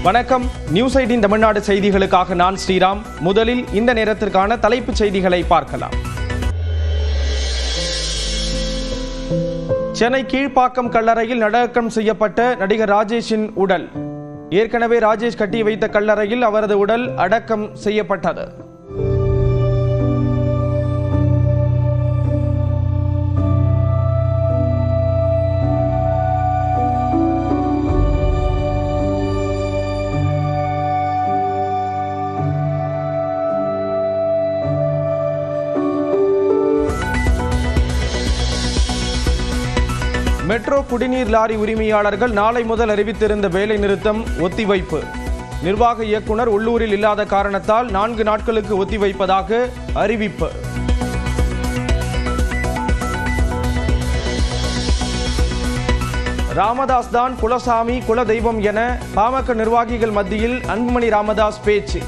வணக்கம். நியூஸ் 18 தமிழ்நாடு செய்திகளுக்காக நான் ஸ்ரீராம். முதலில் இந்த நேரத்திற்கான தலைப்புச் செய்திகளை பார்க்கலாம். சென்னை கீழ்ப்பாக்கம் கல்லறையில் நல்லடக்கம் செய்யப்பட்ட நடிகர் ராஜேஷின் உடல். ஏற்கனவே ராஜேஷ் கட்டி வைத்த கல்லறையில் அவரது உடல் அடக்கம் செய்யப்பட்டது. மெட்ரோ குடிநீர் லாரி உரிமையாளர்கள் நாளை முதல் அறிவித்திருந்த வேலை நிறுத்தம் ஒத்திவைப்பு. நிர்வாக இயக்குனர் உள்ளூரில் இல்லாத காரணத்தால் 4 நாட்களுக்கு ஒத்திவைப்பதாக அறிவிப்பு. ராமதாஸ் தான் குலசாமி குலதெய்வம் என பாமக நிர்வாகிகள் மத்தியில் அன்புமணி ராமதாஸ் பேச்சு.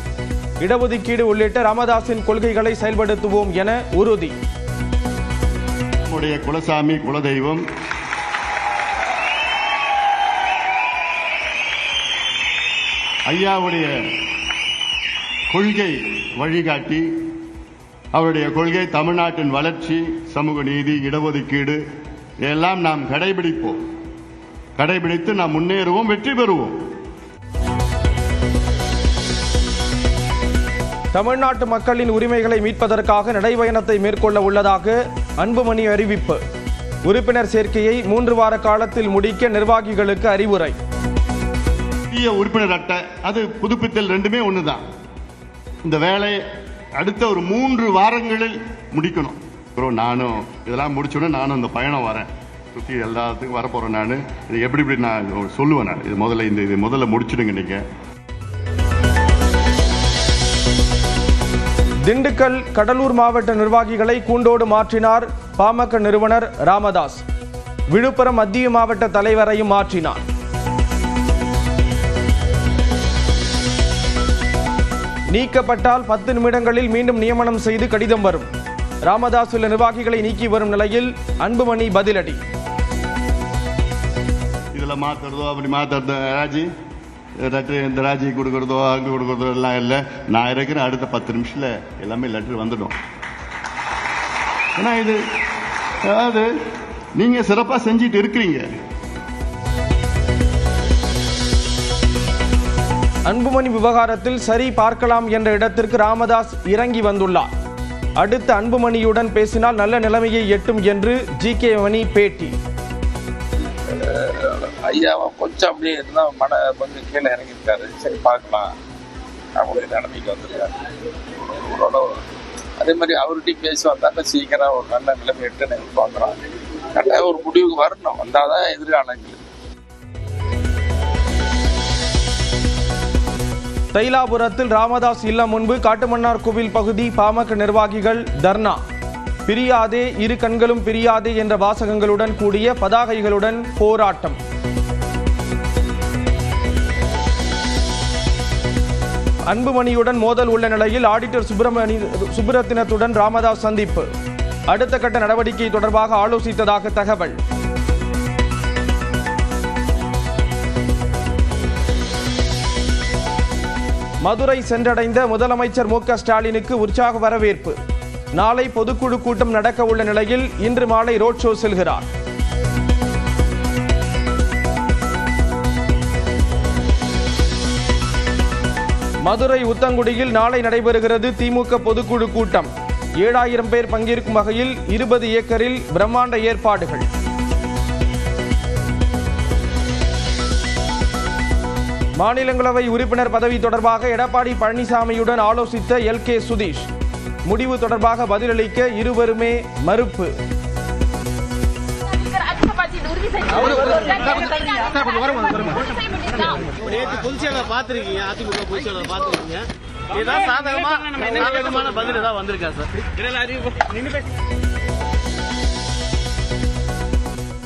இடஒதுக்கீடு உள்ளிட்ட ராமதாஸின் கொள்கைகளை செயல்படுத்துவோம் என உறுதி. குலசாமி குலதெய்வம் ஐயாவுடைய கொள்கை வழிகாட்டி, அவருடைய கொள்கை தமிழ்நாட்டின் வளர்ச்சி, சமூக நீதி, இடஒதுக்கீடு எல்லாம் நாம் கடைபிடிப்போம். கடைபிடித்து நாம் முன்னேறுவோம், வெற்றி பெறுவோம். தமிழ்நாட்டு மக்களின் உரிமைகளை மீட்பதற்காக நடைபயணத்தை மேற்கொள்ள உள்ளதாக அன்புமணி அறிவிப்பு. உறுப்பினர் சேர்க்கையை 3 வார காலத்தில் முடிக்க நிர்வாகிகளுக்கு அறிவுரை. உறுப்பினர் அட்டை அது புதுப்பித்தல் ரெண்டுமே ஒண்ணுதான். இந்த வேலை அடுத்த ஒரு 3 வாரங்களில் முடிக்கணும். நானும் இதெல்லாம் முடிச்சோன்னு நானும் இந்த பயணம் வரேன். சுற்றி எல்லாத்துக்கும் வரப்போறேன். நான் இது எப்படி நான் சொல்லுவேன். நான் இது முதல்ல முடிச்சிடுங்க. நீங்க திண்டுக்கல் கடலூர் மாவட்ட நிர்வாகிகளை கூண்டோடு மாற்றினார் பாமக நிறுவனர் ராமதாஸ். விழுப்புரம் மத்திய மாவட்ட தலைவரையும் மாற்றினார். நீக்கப்பட்டால் 10 நிமிடங்களில் மீண்டும் நியமனம் செய்து கடிதம் வரும். ராமதாஸ் உள்ள நிர்வாகிகளை நீக்கி வரும் நிலையில் அன்புமணி பதிலடி. இதுல மாத்துறதோ அப்படி மாத்துறதோ இந்த ராஜி கொடுக்கறதோ அங்கு கொடுக்கறதோ எல்லாம் இல்லை. நான் இருக்கிற அடுத்த 10 நிமிஷத்துல எல்லாமே லெட்டர் வந்துடும். ஏன்னா இது அதாவது நீங்க சிறப்பா செஞ்சிட்டு இருக்கிறீங்க. அன்புமணி விவகாரத்தில் சரி பார்க்கலாம் என்ற இடத்திற்கு ராமதாஸ் இறங்கி வந்துள்ளார். அடுத்த அன்புமணியுடன் பேசினால் நல்ல நிலைமையை எட்டும் என்று ஜி.கே. மணி பேட்டி. ஐயாவை கொஞ்சம் அப்படியே இருந்தா கொஞ்சம் கீழே இறங்கியிருக்காரு. சரி பார்க்கலாம் அவங்களுடைய நிலைமைக்கு வந்துருக்காரு. அதே மாதிரி அவர்கிட்டையும் பேசி வந்தாங்க சீக்கிரம் ஒரு நல்ல நிலைமை எட்டுன்னு பார்க்குறோம். கரெக்டாக ஒரு முடிவுக்கு வரணும். வந்தாதான் எதிர்காலங்கள். தைலாபுரத்தில் ராமதாஸ் இல்லம் முன்பு காட்டுமன்னார் கோவில் பகுதி பாமக நிர்வாகிகள் தர்ணா. பிரியாதே, இரு கண்களும் பிரியாதே என்ற வாசகங்களுடன் கூடிய பதாகைகளுடன் போராட்டம். அன்புமணியுடன் மோதல் உள்ள நிலையில் ஆடிட்டர் சுப்ரத்தினத்துடன் ராமதாஸ் சந்திப்பு. அடுத்த கட்ட நடவடிக்கை தொடர்பாக ஆலோசித்ததாக தகவல். மதுரை சென்றடைந்த முதலமைச்சர் மு.க. ஸ்டாலினுக்கு உற்சாக வரவேற்பு. நாளை பொதுக்குழு கூட்டம் நடக்க உள்ள நிலையில் இன்று மாலை ரோட் ஷோ செல்கிறார். மதுரை உத்தங்குடியில் நாளை நடைபெறுகிறது திமுக பொதுக்குழு கூட்டம். 7000 பேர் பங்கேற்கும் வகையில் 20 ஏக்கரில் பிரம்மாண்ட ஏற்பாடுகள். மாநிலங்களவை உறுப்பினர் பதவி தொடர்பாக எடப்பாடி பழனிசாமியுடன் ஆலோசித்த எல்.கே. சுதீஷ். முடிவு தொடர்பாக பதிலளிக்க இருவருமே மறுப்பு.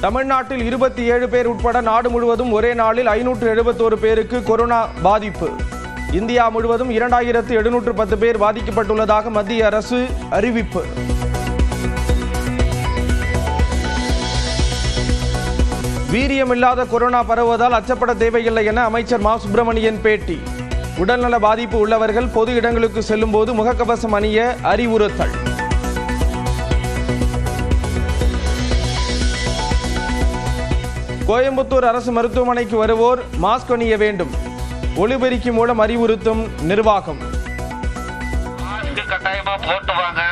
தமிழ்நாட்டில் 27 பேர் உட்பட நாடு முழுவதும் ஒரே நாளில் 571 பேருக்கு கொரோனா பாதிப்பு. இந்தியா முழுவதும் 2710 பேர் பாதிக்கப்பட்டுள்ளதாக மத்திய அரசு அறிவிப்பு. வீரியமில்லாத கொரோனா பரவுவதால் அச்சப்பட தேவையில்லை என அமைச்சர் மா சுப்பிரமணியன் பேட்டி. உடல்நல பாதிப்பு உள்ளவர்கள் பொது இடங்களுக்கு செல்லும் போது முகக்கவசம் அணிய அறிவுறுத்தல். கோயம்புத்தூர் அரசு மருத்துவமனைக்கு வருவோர் மாஸ்க் அணிய வேண்டும். ஒலிபெருக்கி மூலம் அறிவுறுத்தும் நிர்வாகம். மாஸ்க் கட்டாயமா போட்டு வாங்க.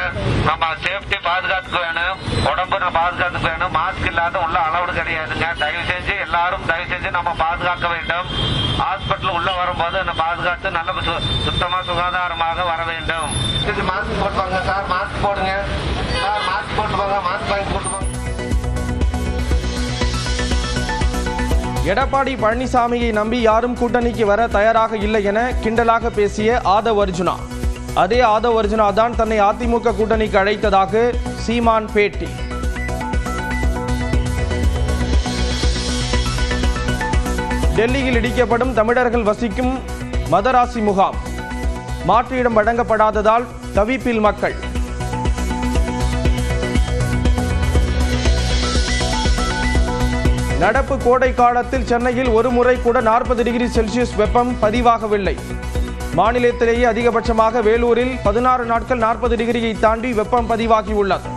நம்ம சேஃப்டி பாதுகாத்துக்க வேணும், உடம்புல பாதுகாத்துக்க வேணும். மாஸ்க் இல்லாத உள்ள அளவு கிடையாதுங்க. தயவு செஞ்சு நம்ம பாதுகாக்க வேண்டும். ஹாஸ்பிட்டல் உள்ள வரும்போது பாதுகாத்து நல்ல சுத்தமா சுகாதாரமாக வர வேண்டும். மாஸ்க் போட்டுவாங்க சார், மாஸ்க் போடுங்க சார், மாஸ்க் போட்டுவாங்க, மாஸ்க் வாங்கி போட்டுவாங்க. எடப்பாடி பழனிசாமியை நம்பி யாரும் கூட்டணிக்கு வர தயாராக இல்லை என கிண்டலாக பேசிய ஆதவ் அர்ஜுனா. அதே ஆதவ் அர்ஜுனா தான் தன்னை அதிமுக கூட்டணிக்கு அழைத்ததாக சீமான் பேட்டி. டெல்லியில் இடிக்கப்படும் தமிழர்கள் வசிக்கும் மதராசி முகாம். மாற்று இடம் வழங்கப்படாததால் தவிப்பில் மக்கள். நடப்பு கோடை காலத்தில் சென்னையில் ஒரு முறை கூட 40 டிகிரி செல்சியஸ் வெப்பம் பதிவாகவில்லை. மாநிலத்திலேயே அதிகபட்சமாக வேலூரில் 16 நாட்கள் 40 டிகிரியை தாண்டி வெப்பம் பதிவாகியுள்ளது.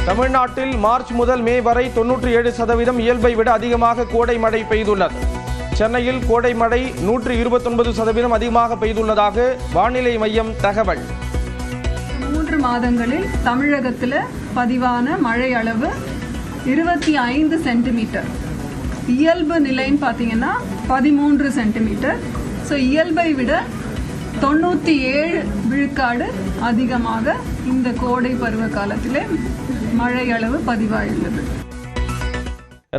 தமிழ்நாட்டில் மார்ச் முதல் மே வரை 97% இயல்பை விட அதிகமாக கோடை மழை பெய்துள்ளது. சென்னையில் கோடை மழை 129% அதிகமாக பெய்துள்ளதாக வானிலை மையம் தகவல். 3 மாதங்களில் தமிழகத்தில் பதிவான மழை அளவு 25 சென்டிமீட்டர். இயல்பு நிலைன்னு பார்த்தீங்கன்னா 13 சென்டிமீட்டர். ஸோ இயல்பை விட 97 விழுக்காடு அதிகமாக இந்த கோடை பருவ காலத்திலே மழை அளவு பதிவாயுள்ளது.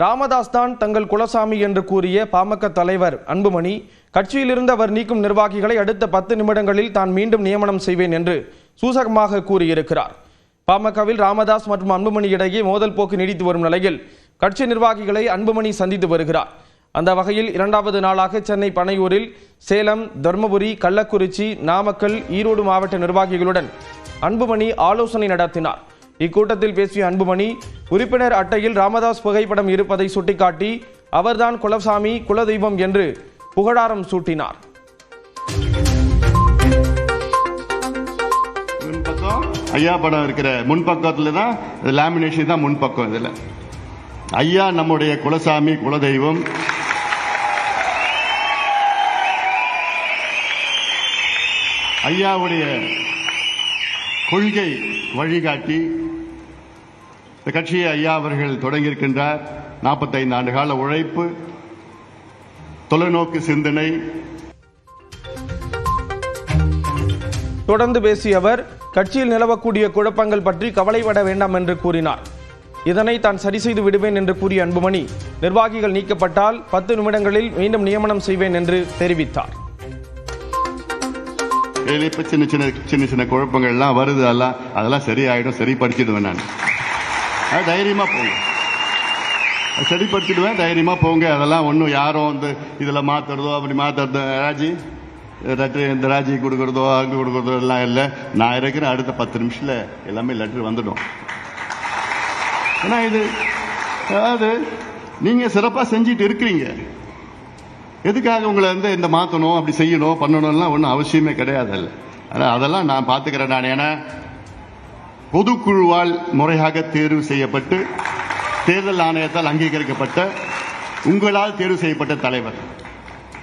ராமதாஸ் தான் தங்கள் குலசாமி என்று கூறிய பாமக தலைவர் அன்புமணி, கட்சியிலிருந்து அவர் நீக்கும் நிர்வாகிகளை அடுத்த 10 நிமிடங்களில் தான் மீண்டும் நியமனம் செய்வேன் என்று சூசகமாக கூறியிருக்கிறார். பாமகவில் ராமதாஸ் மற்றும் அன்புமணி இடையே மோதல் போக்கு நீடித்து வரும் நிலையில் கட்சி நிர்வாகிகளை அன்புமணி சந்தித்து வருகிறார். அந்த வகையில் 2வது நாளாக சென்னை பனையூரில் சேலம், தர்மபுரி, கள்ளக்குறிச்சி, நாமக்கல், ஈரோடு மாவட்ட நிர்வாகிகளுடன் அன்புமணி ஆலோசனை நடத்தினார். இக்கூட்டத்தில் பேசிய அன்புமணி, உறுப்பினர் அட்டையில் ராமதாஸ் புகைப்படம் இருப்பதை சுட்டிக்காட்டி அவர்தான் குலசாமி, குலதெய்வம் என்று புகழாரம் சூட்டினார். ஐயா படம் இருக்கிற முன்பக்கத்துல தான் லேமினேஷன் தான் முன்பக்கம். இதுல ஐயா நம்முடைய குலசாமி, குலதெய்வம். ஐயாவுடைய கொள்கை வழிகாட்டி இந்த கட்சியை ஐயா அவர்கள் தொடங்கியிருக்கின்றார். 45 ஆண்டு கால உழைப்பு, தொலைநோக்கு சிந்தனை. தொடர்ந்து பேசிய அவர், கட்சியில் நிலவக்கூடிய குழப்பங்கள் பற்றி கவலைப்பட வேண்டாம் என்று கூறினார். இதனை தான் சரி செய்து விடுவேன் என்று கூறிய அன்புமணி, நிர்வாகிகள் நீக்கப்பட்டால் 10 நிமிடங்களில் மீண்டும் நியமனம் செய்வேன் என்று தெரிவித்தார். இப்ப சின்ன சின்ன குழப்பங்கள் எல்லாம் வருது, அதெல்லாம் சரியாயிடும், சரிப்படுத்திடுவேன். நான் தைரியமா போங்க, சரிப்படுத்திடுவேன், தைரியமா போங்க. அதெல்லாம் ஒன்றும் யாரும் வந்து இதுல மாத்துறதோ அப்படி மாத்துறதோ இந்த ராஜி கொடுக்கறதோ அங்க கொடுக்கறதோ எல்லாம் இல்லை. நான் இருக்கிற அடுத்த 10 நிமிஷத்துல எல்லாமே லெட்டர் வந்துடும். ஏன்னா இது அதாவது நீங்க சிறப்பா செஞ்சிட்டு இருக்கிறீங்க. எதுக்காக உங்களை வந்து இந்த மாத்தணும், அப்படி செய்யணும், பண்ணணும்லாம் ஒன்றும் அவசியமே கிடையாது. அதெல்லாம் நான் பார்த்துக்கிறேன். நான் ஏன்னா பொதுக்குழுவால் முறையாக தேர்வு செய்யப்பட்டு தேர்தல் ஆணையத்தால் அங்கீகரிக்கப்பட்ட உங்களால் தேர்வு செய்யப்பட்ட தலைவர்.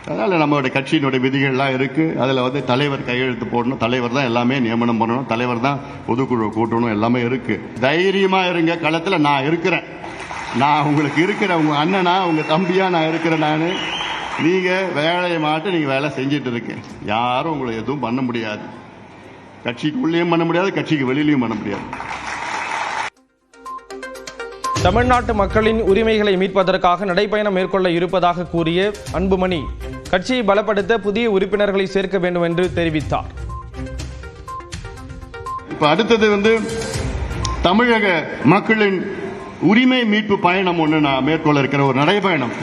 அதனால நம்மளுடைய கட்சியினுடைய விதிகள்லாம் இருக்கு. அதுல வந்து தலைவர் கையெழுத்து போடணும், தலைவர் தான் எல்லாமே நியமனம் பண்ணணும், தலைவர் தான் பொதுக்குழு கூட்டணும், எல்லாமே இருக்கு. தைரியமா இருங்க, களத்துல நான் இருக்கிறேன். நான் உங்களுக்கு இருக்கிறேன், உங்க அண்ணனா உங்க தம்பியா நான் இருக்கிறேன். நான் நீங்க வேலையை மாட்டு நீங்க வேலை செஞ்சிட்டு இருக்கேன். யாரும் உங்களை எதுவும் பண்ண முடியாது. கட்சிக்குள்ளேயும் பண்ண முடியாது, கட்சிக்கு வெளியிலையும் பண்ண முடியாது. தமிழ்நாட்டு மக்களின் உரிமைகளை மீட்பதற்காக நடைபயணம் மேற்கொள்ள இருப்பதாக கூறிய அன்புமணி, கட்சியை பலப்படுத்த புதிய உறுப்பினர்களை சேர்க்க வேண்டும் என்று தெரிவித்தார். இப்ப அடுத்தது வந்து தமிழக மக்களின் உரிமை மீட்பு பயணம் ஒன்று நான் மேற்கொள்ள இருக்கிற ஒரு நடைபயணம்.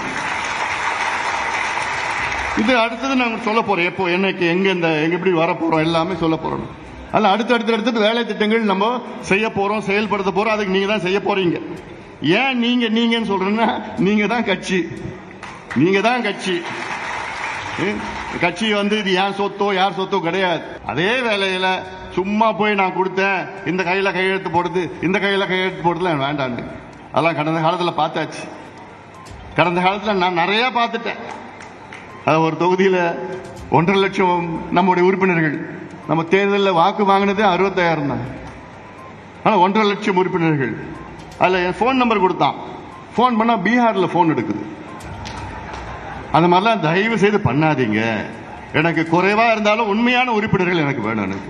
இது அடுத்தது நாங்கள் சொல்ல போறோம். எப்போ, என்னைக்கு, எங்க எப்படி வர போறோம் எல்லாமே சொல்ல போறோம். அதில் அடுத்தடுத்து வேலை திட்டங்கள் நம்ம செய்ய போறோம், செயல்படுத்த போறோம். அதுக்கு நீங்க தான் செய்ய போறீங்க. ஏன் நீங்கன்னு சொல்றேன்னா, நீங்க தான் கட்சி. கட்சி இது ஏன் சொத்தோ யார் சொத்தோ கிடையாது. அதே வேலையில சும்மா போய் நான் கொடுத்தேன், இந்த கையில கையெழுத்து போடுறது, இந்த கையில கையெழுத்து போடுறதுல வேண்டான்னு. அதெல்லாம் கடந்த காலத்துல பார்த்தாச்சு. கடந்த காலத்துல நான் நிறைய பார்த்துட்டேன். அது ஒரு தொகுதியில 1.5 லட்சம் நம்முடைய உறுப்பினர்கள், நம்ம தேர்தலில் வாக்கு வாங்கினதே 65,000 தான். ஆனா 1.5 லட்சம் உறுப்பினர்கள். அதுல என் போன் நம்பர் கொடுத்தான். போன் பண்ணா பீகார்ல போன் எடுக்குது. அந்த மாதிரிலாம் தயவு செய்து பண்ணாதீங்க. எனக்கு குறைவா இருந்தாலும் உண்மையான உறுப்பினர்கள் எனக்கு வேணும்.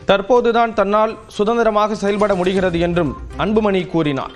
தற்போதுதான் தன்னால் சுதந்திரமாக செயல்பட முடிகிறது என்றும் அன்புமணி கூறினார்.